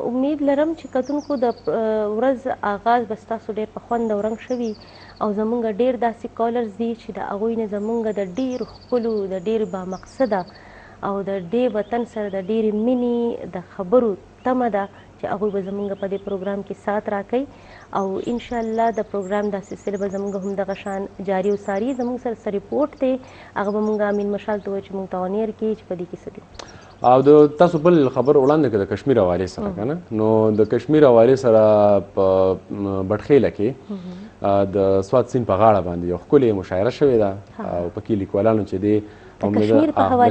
امید لرم چې کتونکو د ورځ آغاز به ستاسو ډېر په خوند او رنګ شوي او زمونږ ډېر داسې کالرز دي چې د هغوی نه زمونږ د ډېرو ښکلو د ډېر بامقصده او د دې وطن سره د ډېرې مینې د خبرو تمه ده چې هغوی به زمونږ په دې پروګرام کې سات راکوي او انشاءالله د پروګرام دا سلسله به زمونږ هم دغه شان جاري وساري. زمونږ سره څه ریپورټ دی هغه به مونږ امین مشال ته ووایو چې مونږ ته اونیر کړي چې په دې کې څه دي. او د تاسو بل خبر وړاندې کړه د کشمیر حوالې سره که نه، نو د کشمیر حوالې سره په بټخیله کې د سوات سیند په غاړه باندې یو ښکلې مشاعره شوې ده او پکې لیکوالانو چې دی د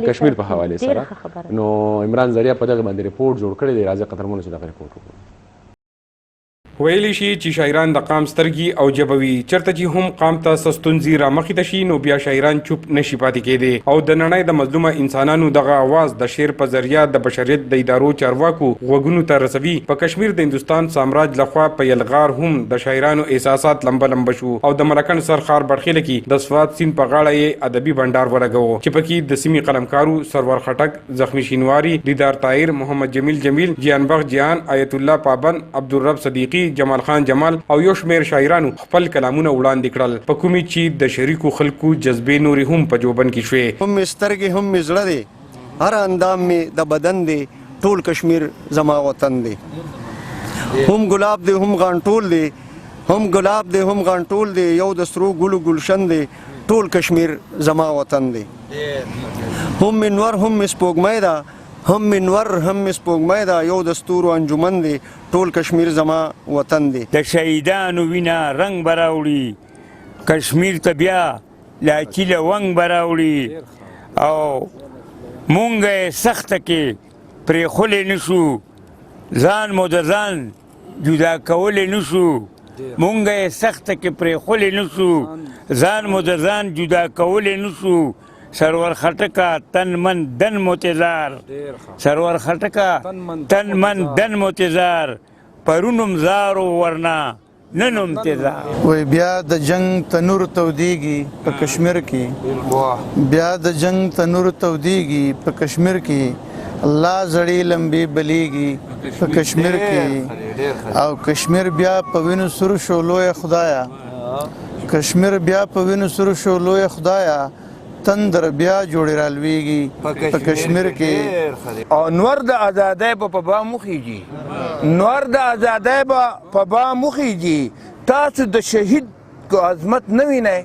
کشمیر په حوالې سره نو عمران ضریه په دغه باندې ریپورټ جوړ کړی دی. راځه قدرمنو چې دغه ریپورټ وګورو. ویلی شي چې شاعران د قام سترګي او جبوي چرته چې هم قام ته ستونزې رامخې ته شي نو بیا شاعران چوپ نشي پاتې کېدی او د نړۍ د مظلومه انسانانو دغه आवाज د شعر په ذریعہ د بشریت د ادارو چارواکو غوږونو ته رسوي. په کشمیر د هندوستان سامراج لخوا په یلغار هم د شاعرانو احساسات لمبه شو او د ملکن سرخار برخیله کې د سوات سیند په غاړه یې ادبي بندر ولګو چې پکې د سیمې قلمکارو سرور خټک، زخمی شینواری، دیدار طاهر، محمد جمیل، جیان بخش جیان، آیت الله پابند، عبدالرب صدیقی، جمال خان جمال او یو شمیر شاعرانو خپل کلامونه وړاندې کړل په کومې چې د شریکو خلکو جذبې نورې هم په جوبن کې شوې. هم مې سترګې هم مې زړه دی، هر اندام مې د بدن دی، ټول کشمیر زما وطن دی. هم ګلاب دی هم غانټول دی، هم ګلاب دی هم غانټول دی، یو د سرو ګلو گلشن دی، ټول کشمیر زما وطن دی. هم منور هم مې سپوږمۍ ده، هم منور هم مې سپوږمۍ ده، یو د ستورو انجمن دی، ټول کشمیر زما وطن دی. د شهیدانو وینه رنګ به راوړي، کشمیر ته بیا لاچي له ونګ به راوړي او مونږ یې سخته کې پرېښولی نه شو، ځان مو د ځان جدا کولی نه شو، مونږ یې سخته کې پرېښولی نه شو، ځان مو د ځان جدا کولی نه شو. سرور خټکا تن من دن موتزار، سرور خټکا تن من دن موتزار، پرونم زارو ورنا ننم تزار. وای بیا د جنگ تنور تودیږي په کشمیر کې، بیا د جنگ تنور تودیږي په کشمیر کې، الله زړې لمبې بلیږي په کشمیر کې او کشمیر بیا په وینو سور شو لوی خدایا، کشمیر بیا په وینو سور شو لوی خدایا، تندر بیا جوړې رالویږي په کشمیر کې. او نور د ازادۍ به په با مخیږي، نور د ازادۍ به په با مخیږي. تاسو د شهید کو عظمت نه وینئ،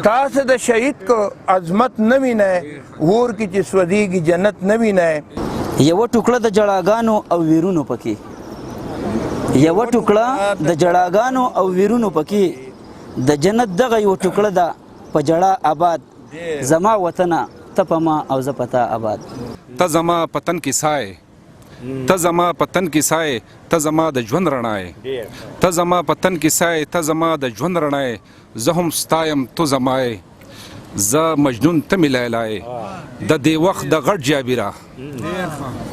تاسو د شهید کو عظمت نه وینئ، اور کې چې سوځېږي جنت نه وینئ. یوه ټوکړه د جړاګانو او ویرونو پکې، یوه ټوکړه د جړاګانو او ویرونو پکې، د جنت دغه یو ټوکړه ده په جړا آباد، زما وطنه ته په ما او زه په تا آباد. ته زما په تن کې سایې، ته زما په تن کې سایې، ته زما د ژوند رڼا یې، ته زما په تن کې سایې، ته زما د ژوند رڼا یې، زه هم ستایم تو زما یې، زه مجنون ته مې لیلا یې، د دې وخت د غټ جابره،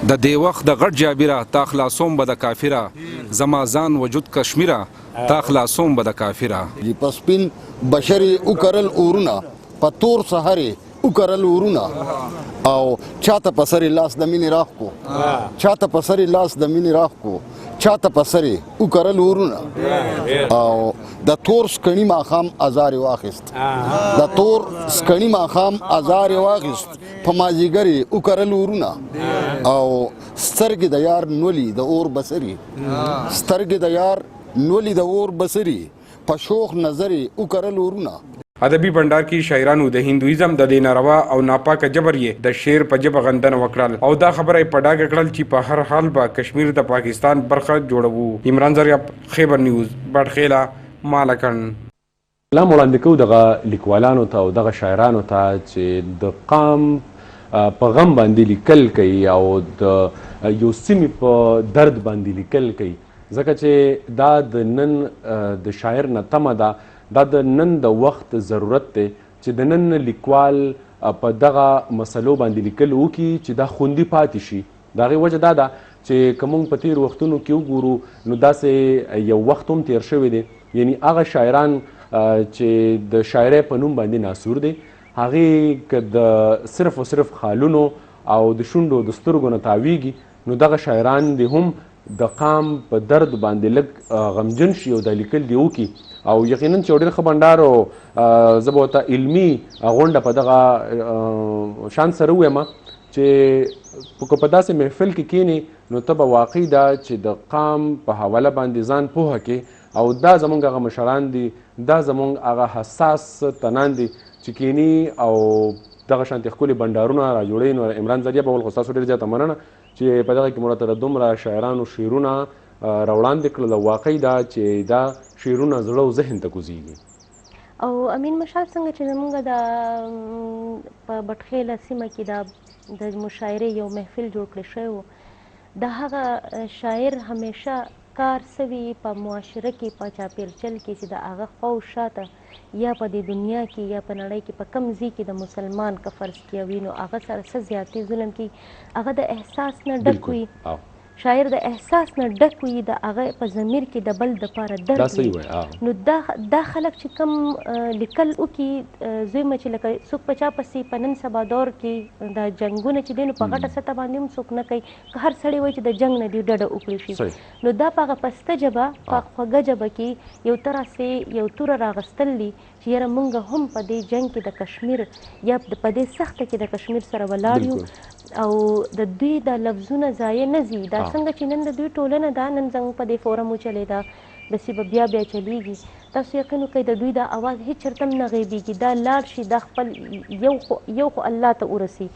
د دې وخت د غټ جابره، تا خلاصوم به د کافره، زما ځان وجود کشمیره، تا خلاصوم به د کافره. په سپین بشري وکرل اورونه، په تور سهرې وکرل اورونه، او چاته په سرې لاس د مینې راخ کو، چاته په سرې لاس د مینې راخ کو، چاته په سرې وکرل اورونه، او د تور سکڼي ماښام ازار یې واخیست، د تور سکڼي ماښام ازار یې واخیست، په مازدیګر یې وکرل اورونه، او سترګې د یار نولي د اور بصري، سترګې د یار نولي د اور بصري، په شوخ نظر یې وکرل اورونه. ادبي بندر کې شاعرانو د هندویزم د دې ناروا او ناپاکه جبر یې د شعر په ژبه غندنه وکړل او دا خبره یې په ډاګه کړل چې په هر حال به کشمیر د پاکستان برخه جوړوو. عمران ضریه، خیبر نیوز، بټخیله، مالکن. سلام وړاندې کوو دغه لیکوالانو ته او دغه شاعرانو ته چې د قام په غم باندې لیکل کوي او د یو سیمې په درد باندې لیکل کوي، ځکه چې دا د نن د شاعر نه تمه ده، دا د نن د وخت ضرورت دی چې د نن لیکوال په دغه مسلو باندې لیکل وکړي چې دا خوندي پاتې شي. د هغې وجه دا ده چې که موږ په تېرو وختونو کې وګورو نو داسې یو وخت هم تېر شوی دی، یعنی هغه شاعران چې د شاعرۍ په نوم باندې ناسور دی، هغې که د صرف و صرف خالونو او د شونډو د سترګو نه تاویږي نو دغه شاعران دې هم د قام په درد باندې لږ غمجن شي او دا لیکل دی وکړي او یقینا چې یو ډېر ښه بنډار او زه به ورته علمي غونډه په دغه شان سره ووایم چې که په داسې محفل کې کښېنې نو ته به واقعي دا چې د قام په حواله باندې ځان پوهه کې او دا زمونږ هغه مشران دي دا زمونږ هغه حساس تنان دي چې کښېني او دغه شانتې ښکلي بنډارونه را جوړوي. نو عمران ذریعه به ول خو ستاسو ډېر زیاته مننه چې په دغه کې مو راته دومره شاعرانو شعرونه راوړاندې کړل او واقعي دا چې دا شعرونه زړه او ذهن ته کوزیږي. او امین مشال څنګه چې زمونږ د په بټخیله سیمه کې د مشاعرې یو محفل جوړ کړی شوی و د هغه شاعر همیشه کار سوي په معاشره کې په چاپیرچل کې چې د هغه خوا او شاته یا په دې دنیا کې یا په نړۍ کې په کم ځای کې د مسلمان که فرض کړه وي نو هغه سره څه زیاتې ظلم کوي هغه د احساس نه ډک وي شاعر د احساس نه ډک وي د هغه په ضمیر کې د بل دپاره درد وي نو دا خلک چې کوم لیکل وکړي زوی مه چې لکه څوک په چا پسې په نن سبا دور کې د جنګونه چې دی نو په غټه سطح باندې هم څوک نه کوي که هر سړی وایي چې د جنګ نه دې ډډه وکړی شي نو دا په هغه پسته ژبه په خوږه ژبه کې یو تراسې یو توره راغستل دي چې یاره موږ هم په دې جنګ کې د کشمیر یا په دې سخته کې د کشمیر سره ولاړ یو او د دوی د لفظونه ضایع نه ځي دا څنګه چې نن د دوی ټولنه دا نن زموږ په دې فورم وچلېده داسې به بیا بیا چلیږي تاسو یقین وکړئ د دوی دا اواز هېڅ چېرته هم نه غیبېږي دا لاړ شي دا خپل یو خو الله ته ورسي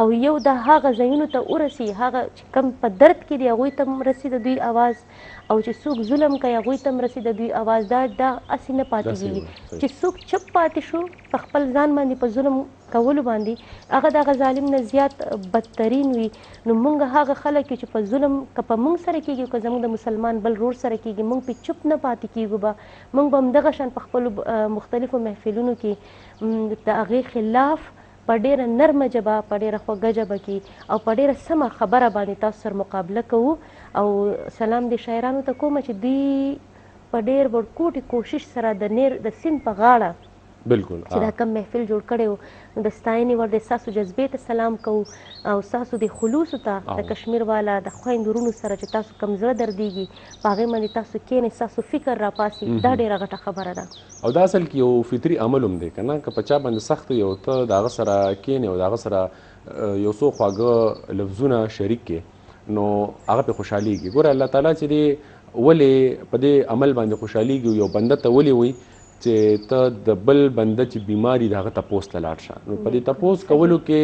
او یو د هغه ځایونو ته ورسي هغه چې کم په درد کې دی هغوی ته هم رسي د دوی اواز او چې څوک ظلم کوي هغوی ته هم رسي د دوی اواز دا هسې نه پاتې کېږي چې څوک چپ پاتې شو په خپل ځان باندې په ظلم کولو باندې هغه د هغه ظالم نه زیات بدترین وي نو موږ هغه خلک چې په ظلم که په موږ سره کېږي که زموږ د مسلمان بل رور سره کېږي موږ پې چپ نه پاتې کېږو به موږ به همدغه شان په خپلو مختلفو محفلونو کې د هغې خلاف په ډیره نرمه ژبه په ډیره خوږه ژبه کې او په ډیره سمه خبره باندې تاسو سره مقابله کوو او سلام دې شاعرانو ته کومه چې دوی په ډیر ورکوټي کوشش سره د سیند په غاړه بالکل چې دا کم محفل جوړ کړی و نو د ستاینې ور د ستاسو جذبې ته سلام کوو او ستاسو د خلوصو ته د کشمیر والا د خویندو ورونو سره چې تاسو کم زړه دردیږي په هغې باندې تاسو کښېنئ ستاسو فکر راپاسي دا ډېره غټه خبره ده او دا اصل کې یو فطري عمل هم دی که نه که په چا باندې سخت یو ته د هغه سره کښېنې او د هغه سره یو څو خواږه لفظونه شریک کړې نو هغه پې خوشحالېږي ګوره الله تعالی چې دی ولې په دې عمل باندې خوشحالېږي یو بنده ته ولې وایي چې ته د بل بنده چې بیماري د هغه تپوس ته لاړ شه نو په دې تپوس کولو کې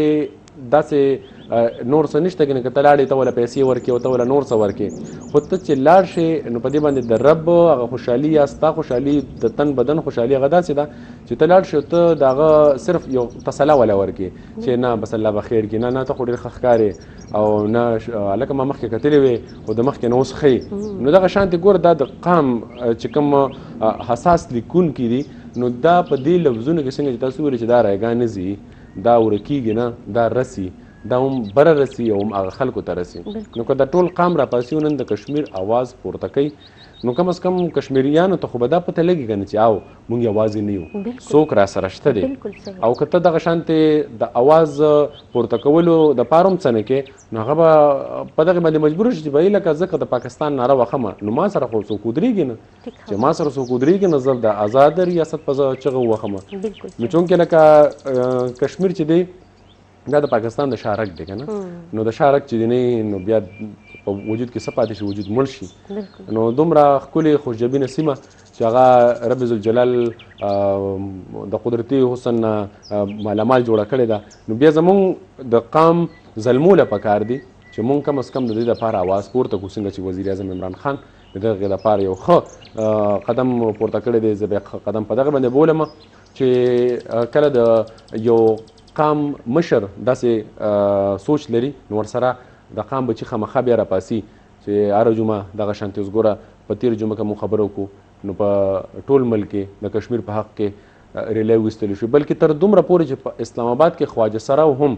داسې نور څه نشته که نه که ته لاړې ته وله پیسې ورکړې او ته وله نور څه ورکړې خو ته چې لاړ شې نو په دې باندې د رب هغه خوشحالي یا ستا خوشحالي د تن بدن خوشحالي هغه داسې ده چې ته لاړ شې ته د هغه صرف یو تسله وله ورکړې چې نه بس الله به خیر کړي نه ته خو ډېر ښه ښکارې او نه هلکه ما مخکې کتلې وې خو د مخکې نه اوس ښې نو دغه شانتې ګوره دا د قام چې کوم حساس لیکونکي دي نو دا په دې لفظونو کې څنګه چې تاسو ویلې چې دا رایګاه نه ځي دا ورکیږي نه دا رسي دا هم بره رسي او هم هغه خلکو ته رسي نو که دا ټول قام راپاسي نن د کشمیر اواز پورته کوي نو کم از کم کشمیریانو ته خو به دا پته لګي که نه چې او موږ یوازې نه یو څوک را سره شته دی او که ته دغه شانتې د اواز پورته کولو دپاره هم څه نه کې نو هغه به په دغې باندې مجبور شي چې به لکه زه که د پاکستان ناره وخمه نو ما سره خو څوک ودرېږي نه چې ما سره څوک ودرېږي نه زه د آزاد ریاست په چغه ووخمه نو چونکې لکه کشمیر چې دی دا د پاکستان د شارک دی که نه نو د شارک چې دی نه نو بیا په وجود کې څه پاتې شي وجود مړ شي نو دومره ښکلې خوشجبینه سیمه چې هغه رب ذوالجلال د قدرتي حسن مالامال جوړه کړې ده نو بیا زمونږ د قام ظلموله پکار دي چې مونږ کم از کم د دې دپاره اواز پورته کړو څنګه چې وزیر اعظم عمران خان د دغې دپاره یو ښه قدم پورته کړی دی زه بیا قدم په دغه باندې بولم چې کله د یو قام مشر داسې سوچ لري نو ورسره د قام بچي خامخا بیا راپاسي چې هره جمعه دغه شانتې اوس ګوره په تېره جمعه که مو خبره وکړو نو په ټول ملک کې د کشمیر په حق کې ریلی ویستلی شو بلکې تر دومره پورې چې په اسلام آباد کې خواجه سراو هم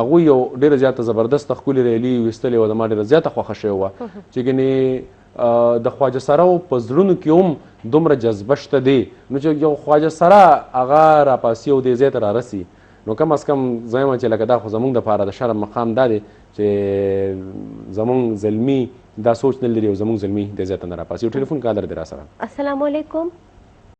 هغوی یو ډېره زیاته زبردسته ښکلې ریلي ویستلې وه زما ډېره زیاته خوښه شوې وه چې ګنې د خواجه سراو په زړونو کې هم دومره جذبه شته دی نو چې یو خواجه سرا هغه راپاسي او دې ځای ته رارسي نو کم از کم زه یم چې لکه دا خو زمونږ دپاره د شرم مقام دا دی چې زمونږ زلمي دا سوچ نه لري او زموږ زلمي د ځای ته نه راپاسي. یو ټلیفون کالر دی را سره. السلام علیکم.